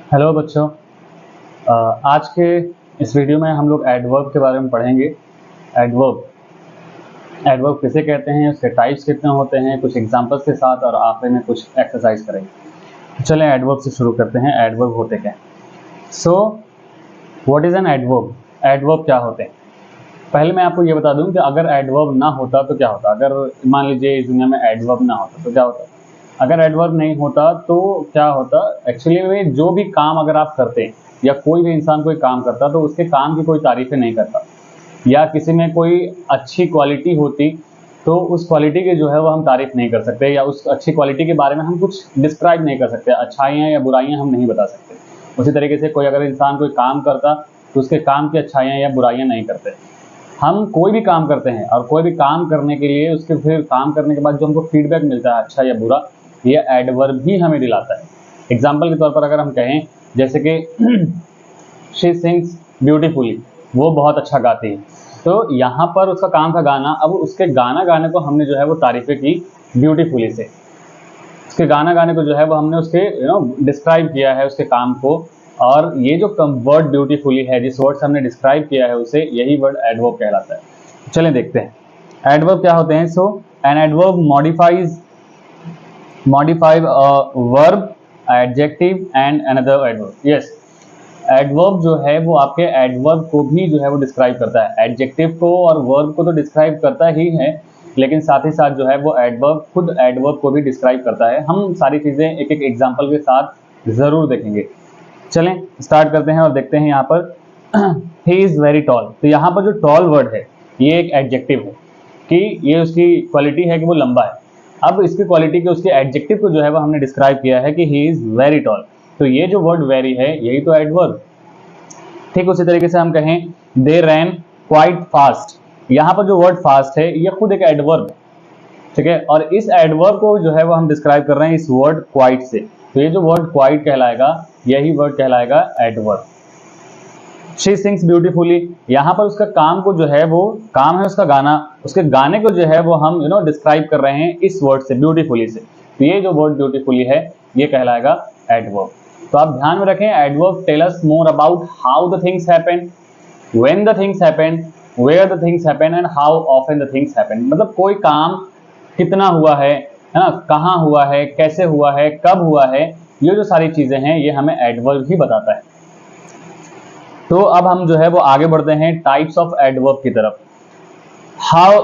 Hello बच्चों। आज के इस वीडियो में हम लोग एडवर्ब के बारे में पढ़ेंगे। एडवर्ब एडवर्ब किसे कहते हैं, उसके टाइप्स कितने होते हैं, कुछ एग्जांपल्स के साथ, और आखिर में कुछ एक्सरसाइज करेंगे। चलें एडवर्ब से शुरू करते हैं। एडवर्ब होते क्या हैं? So what is an adverb? Adverb क्या होते हैं? पहले मैं आपको ये बता दूं कि अगर एडवर्ब ना होता तो क्या होता। अगर मान लीजिए इस दुनिया में एडवर्ब ना होता तो क्या होता। अगर एडवर्ब नहीं होता तो क्या होता, एक्चुअली में जो भी काम अगर आप करते हैं या कोई भी इंसान कोई काम करता तो उसके काम की कोई तारीफें नहीं करता, या किसी में कोई अच्छी क्वालिटी होती तो उस क्वालिटी की जो है वो हम तारीफ नहीं कर सकते, या उस अच्छी क्वालिटी के बारे में हम कुछ डिस्क्राइब नहीं कर सकते, अच्छाइयाँ या बुराइयाँ हम नहीं बता सकते। उसी तरीके से कोई अगर इंसान कोई काम करता तो उसके काम की अच्छाइयाँ या बुराइयाँ नहीं करते। हम कोई भी काम करते हैं और कोई भी काम करने के लिए उसके फिर काम करने के बाद जो हमको फीडबैक मिलता है अच्छा या बुरा, ये एडवर्ब ही हमें दिलाता है। एग्जाम्पल के तौर पर अगर हम कहें जैसे कि शी सिंग्स ब्यूटीफुली, वो बहुत अच्छा गाती है, तो यहाँ पर उसका काम था गाना। अब उसके गाना गाने को हमने जो है वो तारीफें की ब्यूटीफुली से, उसके गाना गाने को जो है वो हमने उसके डिस्क्राइब किया है उसके काम को। और ये जो वर्ड ब्यूटीफुली है, जिस वर्ड से हमने डिस्क्राइब किया है उसे, यही वर्ड एडवर्ब कहलाता है। चलें देखते हैं एडवर्ब क्या होते हैं। So an adverb modify verb, adjective and another adverb. Yes, adverb जो है वो आपके एडवर्ब को भी जो है वो डिस्क्राइब करता है। एडजेक्टिव को और वर्ब को तो डिस्क्राइब करता ही है, लेकिन साथ ही साथ जो है वो एडवर्ब खुद एडवर्ब को भी डिस्क्राइब करता है। हम सारी चीज़ें एक एक एग्जांपल के साथ ज़रूर देखेंगे। चलें स्टार्ट करते हैं और देखते हैं यहाँ पर ही इज़ वेरी टॉल। तो यहाँ पर जो टॉल वर्ड है ये एक एडजेक्टिव है कि ये उसकी क्वालिटी है कि वो लंबा है। अब इसकी क्वालिटी के उसके एडजेक्टिव को जो है वो हमने डिस्क्राइब किया है कि ही इज़ वेरी टॉल। तो ये जो वर्ड वेरी है यही तो एडवर्ब। ठीक उसी तरीके से हम कहें दे रैन क्वाइट फास्ट, यहाँ पर जो वर्ड फास्ट है ये खुद एक एडवर्ब है। ठीक है, और इस एडवर्ब को जो है वो हम डिस्क्राइब कर रहे हैं इस वर्ड क्वाइट से। तो ये जो वर्ड क्वाइट कहलाएगा यही वर्ड कहलाएगा एडवर्ब। शी सिंग्स ब्यूटीफुली, यहाँ पर उसका काम को जो है वो काम है उसका गाना, उसके गाने को जो है वो हम डिस्क्राइब कर रहे हैं इस वर्ड से ब्यूटीफुली से। तो ये जो वर्ड ब्यूटीफुली है ये कहलाएगा एडवर्ब। तो आप ध्यान में रखें, adverb tell us more about how the things happen, when the things happen, where the things happen and how often the things happen. मतलब कोई काम कितना हुआ है ना, कहाँ हुआ है, कैसे हुआ है, कब हुआ है, ये जो सारी चीजें हैं ये हमें एडवर्ब ही बताता है। तो अब हम जो है वो आगे बढ़ते हैं टाइप्स ऑफ एडवर्ब की तरफ। How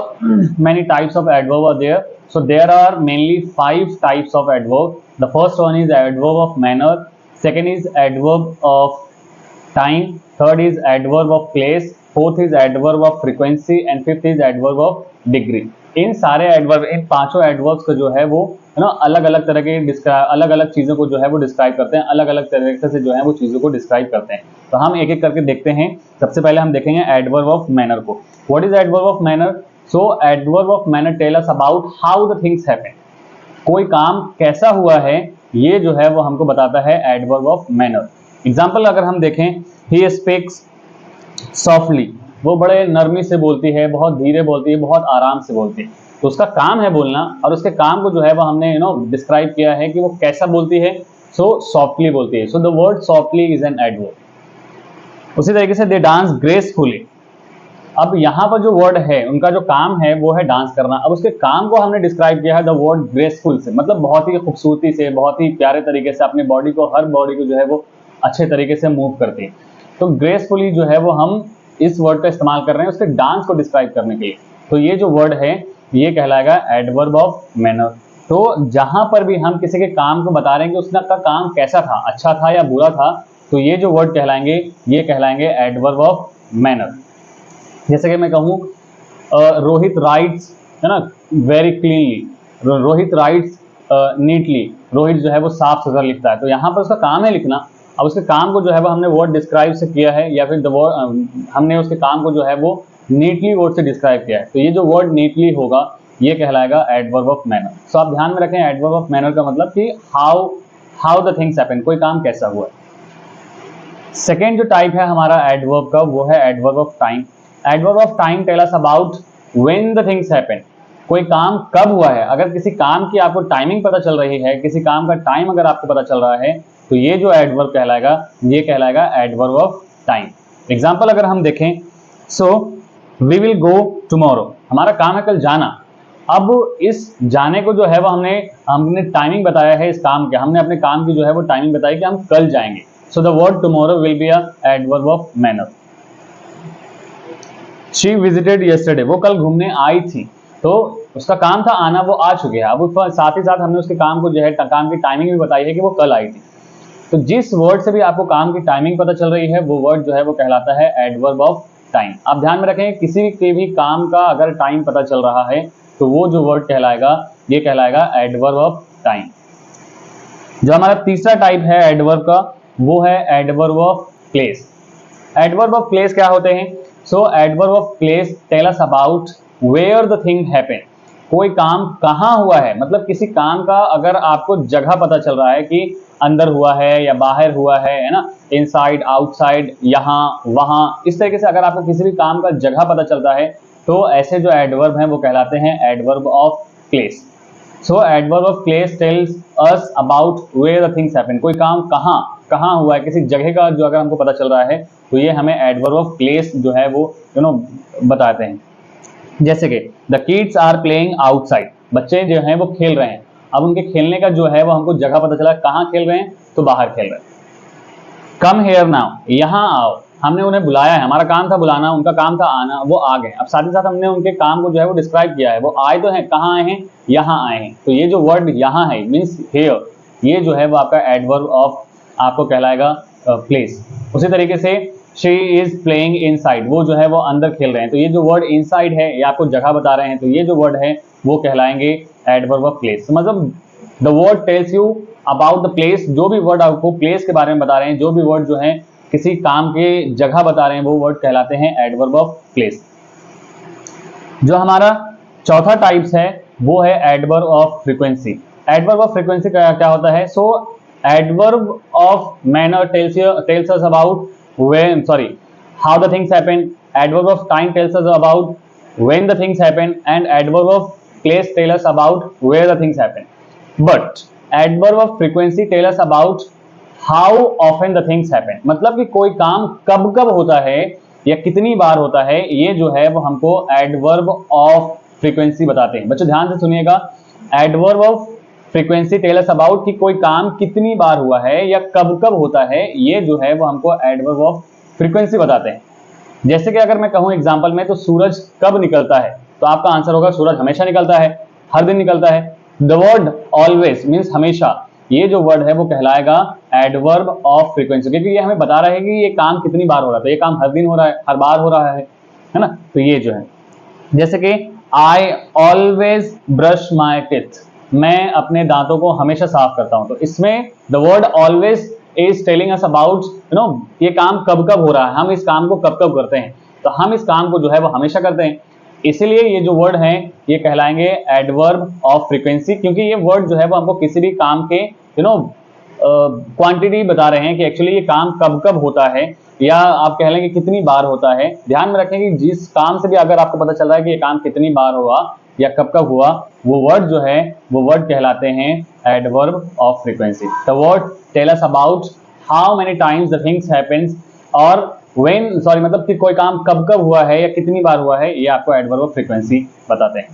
many types of adverb are there? So there are mainly 5 types of adverb. The first one is adverb of manner, second is adverb of time, third is adverb of place, fourth is adverb of frequency and fifth is adverb of degree. इन सारे adverb, इन पांचों adverbs को जो है वो अलग अलग तरह के अलग अलग चीजों को जो है वो डिस्क्राइब करते हैं, अलग अलग तरीके से जो है वो चीजों को डिस्क्राइब करते हैं। तो हम एक एक करके देखते हैं। सबसे पहले हम देखेंगे एडवर्ब ऑफ मैनर को। What is adverb of manner? So adverb of manner tell us about how the things happen, कोई काम कैसा हुआ है ये जो है वो हमको बताता है एडवर्ब ऑफ मैनर। एग्जाम्पल अगर हम देखें, ही स्पीक्स सॉफ्टली, वो बड़े नरमी से बोलती है, बहुत धीरे बोलती है, बहुत आराम से बोलती है। तो उसका काम है बोलना, और उसके काम को जो है वो हमने डिस्क्राइब किया है कि वो कैसा बोलती है। सो सॉफ्टली बोलती है। So the word softly is an adverb. उसी तरीके से दे डांस ग्रेसफुली। अब यहाँ पर जो वर्ड है, उनका जो काम है वो है डांस करना। अब उसके काम को हमने डिस्क्राइब किया है द वर्ड ग्रेसफुल से, मतलब बहुत ही खूबसूरती से, बहुत ही प्यारे तरीके से अपनी बॉडी को, हर बॉडी को जो है वो अच्छे तरीके से मूव करती है। तो ग्रेसफुली जो है वो हम इस वर्ड का इस्तेमाल कर रहे हैं उसके डांस को डिस्क्राइब करने के लिए। तो ये जो वर्ड है ये कहलाएगा एडवर्ब ऑफ मैनर। तो जहां पर भी हम किसी के काम को बता रहे हैं कि उसका काम कैसा था, अच्छा था या बुरा था, तो ये जो वर्ड कहलाएंगे ये कहलाएंगे एडवर्ब ऑफ मैनर। जैसे कि मैं कहूँ रोहित राइट्स, है ना, very cleanly, Rohit rights neatly, Rohit जो है वो साफ सुथरा लिखता है। तो यहाँ पर उसका काम है लिखना। अब उसके काम को जो है वो हमने वर्ड डिस्क्राइब से किया है, या फिर हमने उसके काम को जो है वो नीटली वर्ड से डिस्क्राइब किया है। तो ये जो वर्ड नीटली होगा ये कहलाएगा एडवर्ब ऑफ मैनर। सो आप ध्यान में रखें, एडवर्ब ऑफ मैनर का मतलब कि हाउ द थिंग्स हैपन, कोई काम कैसा हुआ। सेकेंड जो टाइप है हमारा एडवर्ब का वो है adverb of time. Adverb of time tell us about when the things happen, कोई काम कब हुआ है। अगर किसी काम की आपको टाइमिंग पता चल रही है, किसी काम का टाइम अगर आपको पता चल रहा है, तो ये जो एडवर्ब कहलाएगा ये कहलाएगा एडवर्ब ऑफ टाइम। एग्जाम्पल अगर हम देखें, so we will go tomorrow, हमारा काम है कल जाना। अब इस जाने को जो है वो हमने टाइमिंग बताया है इस काम के, हमने अपने काम की जो है वो टाइमिंग बताई कि हम कल जाएंगे। So the word tomorrow will be a adverb of manner. She visited yesterday, वो कल घूमने आई थी, तो उसका काम था आना, वो आ चुके हैं। अब साथ ही साथ हमने उसके काम को जो है काम की टाइमिंग भी बताई है कि वो कल आई थी। तो जिस वर्ड से भी आपको काम की टाइमिंग पता चल रही है वो वर्ड जो है वो कहलाता है एडवर्ब ऑफ टाइम। आप ध्यान में रखें, किसी के भी काम का अगर टाइम पता चल रहा है तो वो जो वर्ड कहलाएगा ये कहलाएगा एडवर्ब ऑफ टाइम। जो हमारा तीसरा टाइप है एडवर्ब का वो है adverb of place. Adverb of place क्या होते हैं? So adverb of place tell us about where the thing happen. कोई काम कहाँ हुआ है, मतलब किसी काम का अगर आपको जगह पता चल रहा है कि अंदर हुआ है या बाहर हुआ है ना, इनसाइड आउटसाइड, यहाँ वहाँ, इस तरीके से अगर आपको किसी भी काम का जगह पता चलता है तो ऐसे जो एडवर्ब हैं वो कहलाते हैं adverb of place. So adverb of place tells us about where the things happen. कोई काम कहाँ हुआ है, किसी जगह का जो अगर हमको पता चल रहा है तो ये हमें एडवर्ब ऑफ प्लेस जो है वो बताते हैं। जैसे कि the kids are playing outside, बच्चे जो हैं वो खेल रहे हैं। अब उनके खेलने का जो है वो हमको जगह पता चला, कहाँ खेल रहे हैं तो बाहर खेल रहे हैं। कम हेयर नाउ, यहाँ आओ, हमने उन्हें बुलाया है, हमारा काम था बुलाना, उनका काम था आना, वो आ गए। अब साथ ही साथ हमने उनके काम को जो है वो डिस्क्राइब किया है, वो आए तो हैं, कहाँ आए हैं, यहाँ आए हैं। तो ये जो वर्ड यहाँ है मीन्स हेयर, ये जो है वो आपका एडवर्ब ऑफ आपको कहलाएगा प्लेस। उसी तरीके से शी इज प्लेइंग इनसाइड, वो जो है वो अंदर खेल रहे हैं, तो ये जो वर्ड इनसाइड है ये आपको जगह बता रहे हैं, तो ये जो वर्ड है वो कहलाएंगे एडवर्ब ऑफ प्लेस। मतलब the word tells you about the place, जो भी वर्ड आपको प्लेस के बारे में बता रहे हैं, जो भी वर्ड जो है किसी काम के जगह बता रहे हैं, वो वर्ड कहलाते हैं एडवर्ब ऑफ प्लेस। जो हमारा चौथा टाइप्स है वो है adverb of frequency. Adverb of frequency क्या होता है? So adverb of manner tells us about how the things happen. Adverb of time tells us about when the things happen, and adverb of place tell us about where the things happen. But adverb of frequency tell us about how often the things happen. मतलब कि कोई काम कब कब होता है या कितनी बार होता है, ये जो है वो हमको एडवर्ब ऑफ फ्रीक्वेंसी बताते हैं। बच्चों ध्यान से सुनिएगा, adverb of frequency tell us about कि कोई काम कितनी बार हुआ है या कब कब होता है, ये जो है वो हमको एडवर्ब ऑफ फ्रीक्वेंसी बताते हैं। जैसे कि अगर मैं कहूं एग्जांपल में, तो सूरज कब निकलता है, तो आपका आंसर होगा सूरज हमेशा निकलता है, हर दिन निकलता है। द वर्ड ऑलवेज मीन्स हमेशा, ये जो वर्ड है वो कहलाएगा एडवर्ब ऑफ फ्रीक्वेंसी, क्योंकि ये हमें बता रहा है कि ये काम कितनी बार हो रहा है, तो ये काम हर दिन हो रहा है, हर बार हो रहा है ना। तो ये जो है, जैसे कि I always brush my teeth, मैं अपने दांतों को हमेशा साफ करता हूं, तो इसमें the word always is telling us about ये काम कब कब हो रहा है, हम इस काम को कब कब करते हैं, तो हम इस काम को जो है वो हमेशा करते हैं, इसीलिए ये जो वर्ड हैं ये कहलाएंगे एडवर्ब ऑफ फ्रीक्वेंसी, क्योंकि ये वर्ड जो है वो हमको किसी भी काम के क्वांटिटी बता रहे हैं कि एक्चुअली ये काम कब कब होता है, या आप कह लेंगे कितनी बार होता है। ध्यान में रखें कि जिस काम से भी अगर आपको पता चल रहा है कि ये काम कितनी बार हुआ या कब कब हुआ, वो वर्ड जो है वो वर्ड कहलाते हैं adverb of frequency. The word tell us about how many times the things happens, और मतलब कि कोई काम कब कब हुआ है या कितनी बार हुआ है, ये आपको एडवर्ब ऑफ फ्रीक्वेंसी बताते हैं।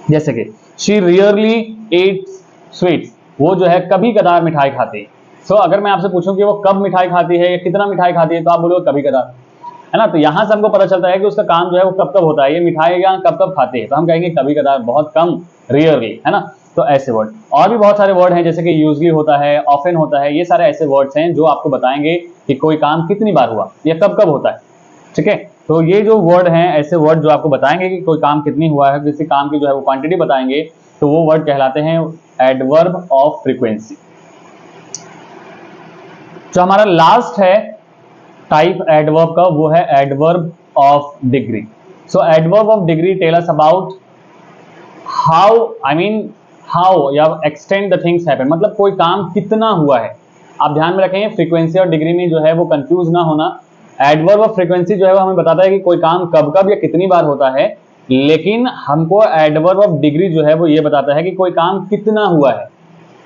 जैसे कि शी रियरली ईट्स स्वीट्स, वो जो है कभी कदार मिठाई खाती है। सो अगर मैं आपसे पूछूं कि वो कब मिठाई खाती है या कितना मिठाई खाती है, तो आप बोलोगे कभी कदार, है ना। तो यहां से हमको पता चलता है कि उसका काम जो है वो कब कब होता है, ये मिठाई या कब कब खाती है, तो हम कहेंगे कभी कदार, बहुत कम, रियरली, है ना। तो ऐसे वर्ड और भी बहुत सारे वर्ड हैं, जैसे कि यूजली होता है, ऑफन होता है, ये सारे ऐसे वर्ड्स हैं जो आपको बताएंगे कि कोई काम कितनी बार हुआ या कब कब होता है, ठीक है। तो ये जो वर्ड हैं ऐसे वर्ड जो आपको बताएंगे कि कोई काम कितनी हुआ है, किसी काम की जो है वो क्वांटिटी बताएंगे, तो वो वर्ड कहलाते हैं एडवर्ब ऑफ फ्रीक्वेंसी। जो हमारा लास्ट है टाइप एडवर्ब का वो है adverb of degree. So adverb of degree tell us about how या एक्सटेंड द थिंग्स हैपन, मतलब कोई काम कितना हुआ है। आप ध्यान में रखेंगे फ्रीक्वेंसी और डिग्री में जो है वो कंफ्यूज ना होना। एडवर्ब ऑफ फ्रीक्वेंसी जो है वो हमें बताता है कि कोई काम कब कब या कितनी बार होता है, लेकिन हमको एडवर्ब ऑफ डिग्री जो है वो ये बताता है कि कोई काम कितना हुआ है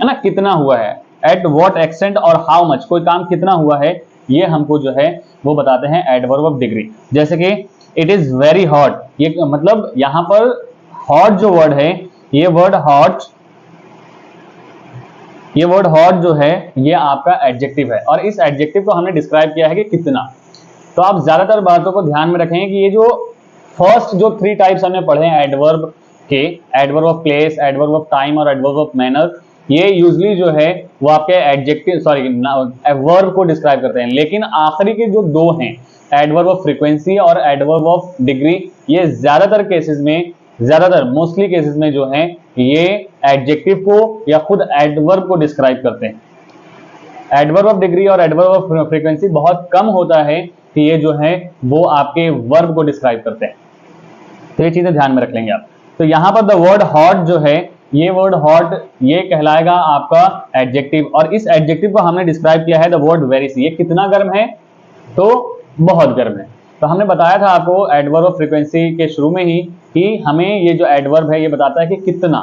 ना, कितना हुआ है। एट व्हाट एक्सटेंट और हाउ मच, कोई काम कितना हुआ है, ये हमको जो है वो बताते हैं एडवर्ब ऑफ डिग्री। जैसे कि इट इज वेरी हॉट, ये मतलब यहां पर हॉट जो वर्ड है, ये वर्ड हॉट जो है ये आपका एडजेक्टिव है, और इस एडजेक्टिव को हमने डिस्क्राइब किया है कि कितना। तो आप ज्यादातर बातों को ध्यान में रखें कि ये जो फर्स्ट जो 3 टाइप्स हमने पढ़े हैं एडवर्ब के, adverb of place, adverb of time और एडवर्ब ऑफ मैनर, ये यूजली जो है वो आपके एडजेक्टिव वर्ब को डिस्क्राइब करते हैं। लेकिन आखिरी के जो 2 हैं, एडवर्ब ऑफ फ्रीक्वेंसी और एडवर्ब ऑफ डिग्री, ये ज्यादातर मोस्टली केसेस में जो है ये एडजेक्टिव को या खुद एडवर्ब को डिस्क्राइब करते हैं। एडवर्ब ऑफ डिग्री और एडवर्ब ऑफ फ्रीक्वेंसी बहुत कम होता है कि ये जो है वो आपके वर्ब को डिस्क्राइब करते हैं। तो ये चीजें ध्यान में रख लेंगे आप। तो यहां पर द वर्ड हॉट जो है, ये वर्ड हॉट ये कहलाएगा आपका एडजेक्टिव, और इस एडजेक्टिव को हमने डिस्क्राइब किया है द वर्ड वेरी सी, ये कितना गर्म है, तो बहुत गर्म है। तो हमने बताया था आपको एडवर्ब ऑफ फ्रीक्वेंसी के शुरू में ही कि हमें ये जो एडवर्ब है ये बताता है कि कितना,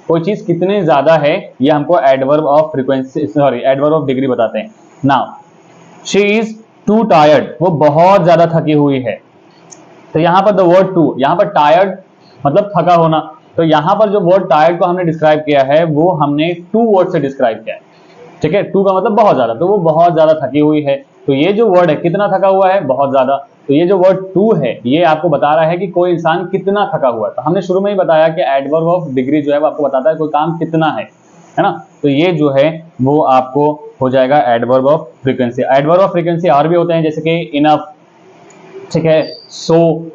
कोई चीज कितने ज्यादा है, ये हमको adverb of adverb of degree बताते हैं। Now she is to tired, वो बहुत ज्यादा थकी हुई है। तो यहां पर द वर्ड टू, यहां पर टायर्ड मतलब थका होना, तो यहां पर जो वर्ड टायर्ड को हमने डिस्क्राइब किया है वो हमने 2 वर्ड से डिस्क्राइब किया है, ठीक है। 2 का मतलब बहुत ज्यादा, तो वो बहुत ज्यादा थकी हुई है। तो ये जो वर्ड है कितना थका हुआ है, बहुत ज्यादा, तो ये जो वर्ड 2 है ये आपको बता रहा है कि कोई इंसान कितना थका हुआ है। तो हमने शुरू में ही बताया कि एडवर्ब ऑफ डिग्री जो है वो आपको बताता है कोई काम कितना है ना। तो ये जो है वो आपको हो जाएगा adverb of frequency. Adverb of frequency और भी होते हैं, जैसे कि इनफ, ठीक है, सो,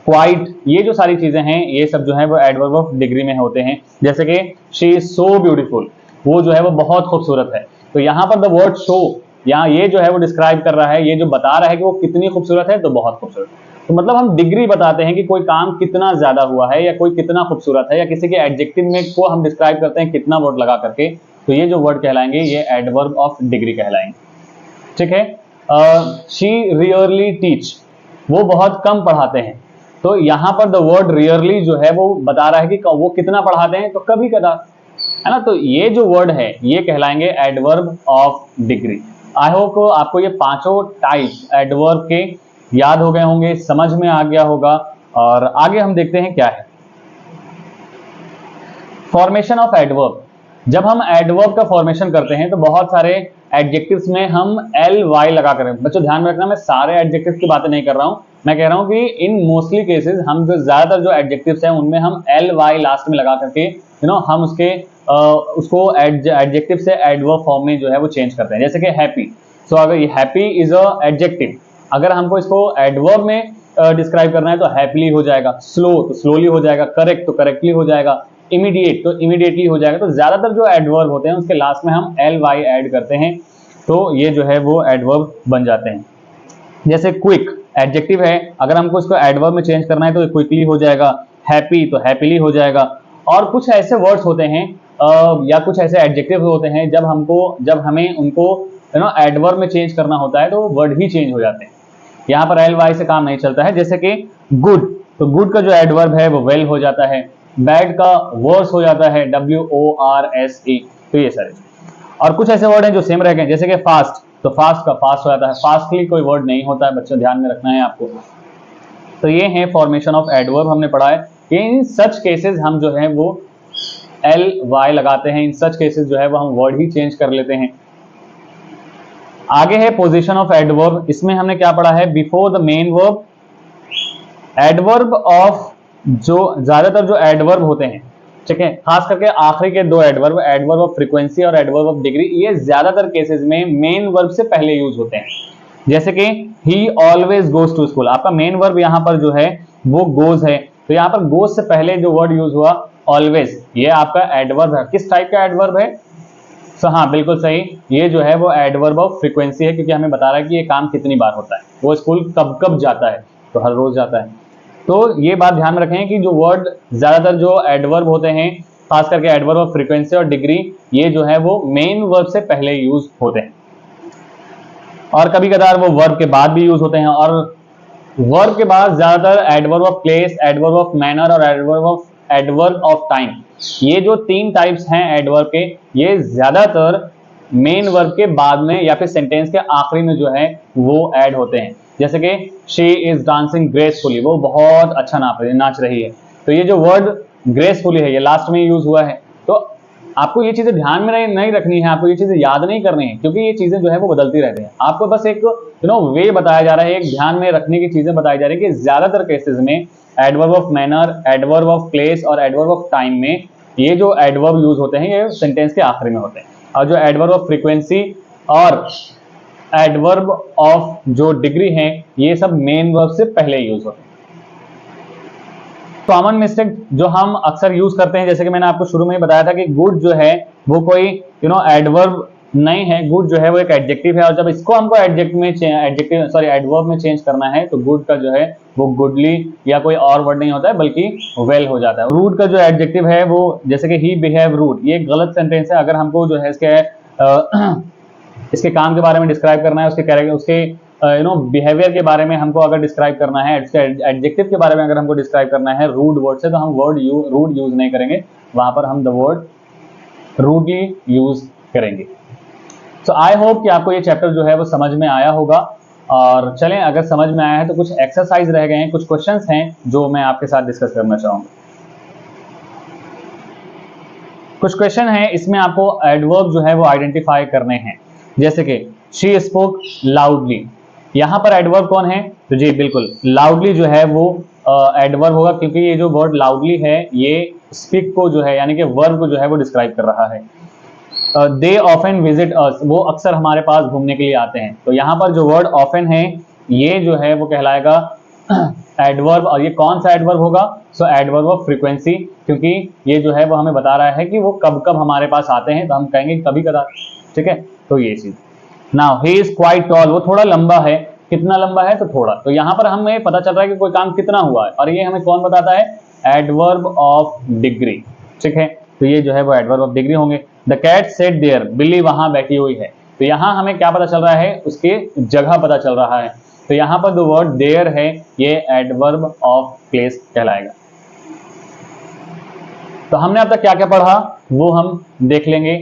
क्वाइट, ये जो सारी चीजें हैं ये सब जो है वो एडवर्ब ऑफ डिग्री में होते हैं। जैसे कि शी इज सो ब्यूटीफुल, वो जो है वो बहुत खूबसूरत है। तो यहाँ पर द वर्ड शो, यहाँ ये जो है वो डिस्क्राइब कर रहा है, ये जो बता रहा है कि वो कितनी खूबसूरत है, तो बहुत खूबसूरत। तो मतलब हम डिग्री बताते हैं कि कोई काम कितना ज्यादा हुआ है या कोई कितना खूबसूरत है, या किसी के एडजेक्टिव में को हम डिस्क्राइब करते हैं कितना वर्ड लगा करके, तो ये जो वर्ड कहलाएंगे ये एडवर्ब ऑफ डिग्री कहलाएंगे, ठीक है। शी रियरली टीच, वो बहुत कम पढ़ाते हैं। तो यहां पर द वर्ड रियरली जो है वो बता रहा है कि वो कितना पढ़ाते हैं, तो कभी कदार, है ना। तो ये जो वर्ड है ये कहलाएंगे adverb of degree. I hope आपको ये 5 टाइप एडवर्ब के याद हो गए होंगे, समझ में आ गया होगा। और आगे हम देखते हैं क्या है फॉर्मेशन ऑफ एडवर्ब। जब हम एडवर्ब का फॉर्मेशन करते हैं तो बहुत सारे एडजेक्टिव्स में हम ly लगा कर, बच्चों ध्यान में रखना, मैं सारे एडजेक्टिव्स की बातें नहीं कर रहा हूं, मैं कह रहा हूं कि इन मोस्टली केसेस हम जो ज्यादातर जो एडजेक्टिव्स हैं उनमें हम ly लास्ट में लगा करके हम उसको एडजेक्टिव से एडवर्ब फॉर्म में जो है वो चेंज करते हैं। जैसे कि हैप्पी, सो अगर ये हैप्पी इज अ एडजेक्टिव, अगर हमको इसको एडवर्ब में डिस्क्राइब करना है तो हैप्पीली हो जाएगा, स्लो तो स्लोली हो जाएगा, करेक्ट तो करेक्टली हो जाएगा, इमीडिएट तो इमीडिएटली हो जाएगा। तो ज्यादातर जो एडवर्ब होते हैं उसके लास्ट में हम ly ऐड करते हैं, तो ये जो है वो एडवर्ब बन जाते हैं। जैसे क्विक एडजेक्टिव है, अगर हमको इसको एडवर्ब में चेंज करना है तो क्विकली हो जाएगा, हैप्पी तो हैप्पीली हो जाएगा। और कुछ ऐसे वर्ड्स होते हैं या कुछ ऐसे एडजेक्टिव होते हैं जब हमें उनको एडवर्ब में चेंज करना होता है तो वर्ड ही चेंज हो जाते हैं। यहाँ पर ly से काम नहीं चलता है। जैसे कि गुड, तो गुड का जो एडवर्ब है वो वेल हो जाता है, बैड का वर्स हो जाता है, WORSE। तो ये सारे और कुछ ऐसे वर्ड हैं जो सेम रह गए, जैसे कि फास्ट, तो फास्ट का फास्ट हो जाता है, फास्टली कोई वर्ड नहीं होता है, बच्चों ध्यान में रखना है आपको। तो ये है फॉर्मेशन ऑफ एडवर्ब, हमने पढ़ा है कि इन सच केसेस हम जो है वो ly लगाते हैं, इन सच केसेस जो है वो हम वर्ड ही चेंज कर लेते हैं। आगे है पोजीशन ऑफ एडवर्ब, इसमें हमने क्या पढ़ा है, before the main verb. Adverb of जो ज्यादातर जो एडवर्ब होते हैं, ठीक है, खास करके आखिरी के 2 एडवर्ब, एडवर्ब ऑफ फ्रीक्वेंसी और एडवर्ब ऑफ डिग्री, ये ज्यादातर केसेस में मेन वर्ब से पहले यूज होते हैं। जैसे कि he always goes to school, आपका मेन वर्ब यहाँ पर जो है वो गोज है, तो यहाँ पर गोज से पहले जो वर्ड यूज हुआ ऑलवेज, ये आपका एडवर्ब है। किस टाइप का एडवर्ब है, तो हाँ बिल्कुल सही, ये जो है वो एडवर्ब ऑफ फ्रीक्वेंसी है, क्योंकि हमें बता रहा है कि ये काम कितनी बार होता है, वो स्कूल कब कब जाता है, तो हर रोज जाता है। तो ये बात ध्यान में रखें कि जो वर्ड ज्यादातर जो एडवर्ब होते हैं, खास करके एडवर्ब ऑफ फ्रीक्वेंसी और डिग्री, ये जो है वो मेन वर्ब से पहले यूज होते हैं, और कभी कदार वो वर्ब के बाद भी यूज होते हैं। और वर्ब के बाद ज्यादातर adverb of place, adverb of manner और एडवर्ब ऑफ टाइम, ये जो 3 टाइप्स हैं एडवर्ब के, ये ज्यादातर मेन वर्ब के बाद में या फिर सेंटेंस के आखिरी में जो है वो ऐड होते हैं। जैसे कि शी इज डांसिंग ग्रेसफुली, वो बहुत अच्छा नाच रही है। तो ये जो वर्ड ग्रेसफुली है ये लास्ट में यूज हुआ है। तो आपको ये चीजें ध्यान में नहीं रखनी है, आपको ये चीजें याद नहीं करनी है, क्योंकि ये चीजें जो है वो बदलती रहती हैं। आपको बस एक वे बताया जा रहा है, एक ध्यान में रखने की चीजें बताई जा रही है कि ज्यादातर केसेस में adverb of manner, adverb of place और एडवर्ब ऑफ टाइम में ये जो एडवर्ब यूज होते हैं ये सेंटेंस के आखिरी में होते हैं। और जो एडवर्ब ऑफ फ्रीक्वेंसी और एडवर्ब ऑफ जो डिग्री है ये सब मेन वर्ब से पहले यूज होते हैं। कॉमन मिस्टेक जो हम अक्सर यूज करते हैं, जैसे कि मैंने आपको शुरू में ही बताया था कि गुड जो है वो कोई एडवर्ब नहीं है, गुड जो है वो एक एडजेक्टिव है। और जब इसको हमको एडवर्ब में चेंज करना है तो गुड का जो है वो गुडली या कोई और वर्ड नहीं होता है बल्कि वेल हो जाता है। रूड का जो एडजेक्टिव है वो, जैसे कि ही बिहेव रूड, ये गलत सेंटेंस है। अगर हमको जो है इसके काम के बारे में डिस्क्राइब करना है, उसके कैरेक्टर, उसके बिहेवियर के बारे में हमको अगर डिस्क्राइब करना है, इसके एडजेक्टिव के बारे में अगर हमको डिस्क्राइब करना है रूड वर्ड से, तो हम रूड यूज नहीं करेंगे, वहां पर हम द वर्ड रूडली यूज करेंगे। तो आई होप कि आपको ये चैप्टर जो है वो समझ में आया होगा। और चलें, अगर समझ में आया है तो कुछ एक्सरसाइज रह गए हैं, कुछ क्वेश्चंस हैं जो मैं आपके साथ डिस्कस करना चाहूंगा। कुछ क्वेश्चन है, इसमें आपको एडवर्ब जो है वो आइडेंटिफाई करने हैं। जैसे कि शी स्पोक लाउडली, यहां पर एडवर्ब कौन है? तो जी बिल्कुल लाउडली जो है वो एडवर्ब होगा, क्योंकि ये जो वर्ड लाउडली है ये स्पीक को जो है यानी कि वर्ब को जो है वो डिस्क्राइब कर रहा है। दे ऑफन विजिट अस, वो अक्सर हमारे पास घूमने के लिए आते हैं। तो यहाँ पर जो वर्ड ऑफन है ये जो है वो कहलाएगा एडवर्ब। और ये कौन सा एडवर्ब होगा? सो एडवर्ब ऑफ फ्रीक्वेंसी, क्योंकि ये जो है वो हमें बता रहा है कि वो कब कब हमारे पास आते हैं, तो हम कहेंगे कभी कदा। ठीक है, तो ये चीज। Now he is quite tall, वो थोड़ा लंबा है। कितना लंबा है? तो थोड़ा। तो यहाँ पर हमें पता चल रहा है कि कोई काम कितना हुआ है, और ये हमें कौन बताता है? Adverb of degree. ठीक है, तो ये जो है वो एडवर्ब ऑफ डिग्री होंगे। द कैट सेट देयर, बिल्ली वहां बैठी हुई है। तो यहां हमें क्या पता चल रहा है? उसके जगह पता चल रहा है। तो यहां पर जो वर्ड देयर है ये एडवर्ब ऑफ प्लेस कहलाएगा। तो हमने अब तक क्या क्या पढ़ा वो हम देख लेंगे।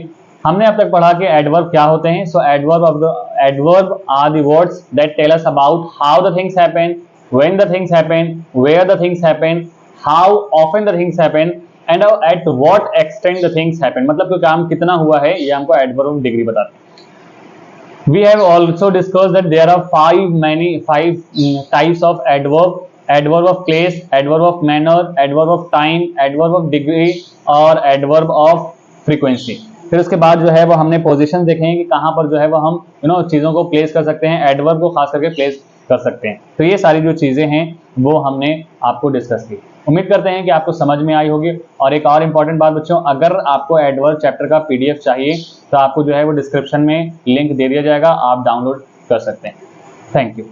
हमने अब तक पढ़ा कि एडवर्ब क्या होते हैं। So adverb are the words that tell us about how the things happen, when the things happen, where the things happen, how often the things happen and at what extent the things happen. मतलब कोई काम कितना हुआ है ये हमको adverb of degree बताते हैं। We have also discussed that there are five types of adverb: adverb of place, adverb of manner, adverb of time, adverb of degree और adverb of frequency। फिर उसके बाद जो है वो हमने पोजीशन देखे हैं कि कहाँ पर जो है वो हम चीज़ों को प्लेस कर सकते हैं, एडवर्ब को खास करके प्लेस कर सकते हैं। तो ये सारी जो चीज़ें हैं वो हमने आपको डिस्कस की। उम्मीद करते हैं कि आपको समझ में आई होगी। और एक और इम्पॉर्टेंट बात बच्चों, अगर आपको एडवर्ब चैप्टर का PDF चाहिए तो आपको जो है वो डिस्क्रिप्शन में लिंक दे दिया जाएगा, आप डाउनलोड कर सकते हैं। Thank you.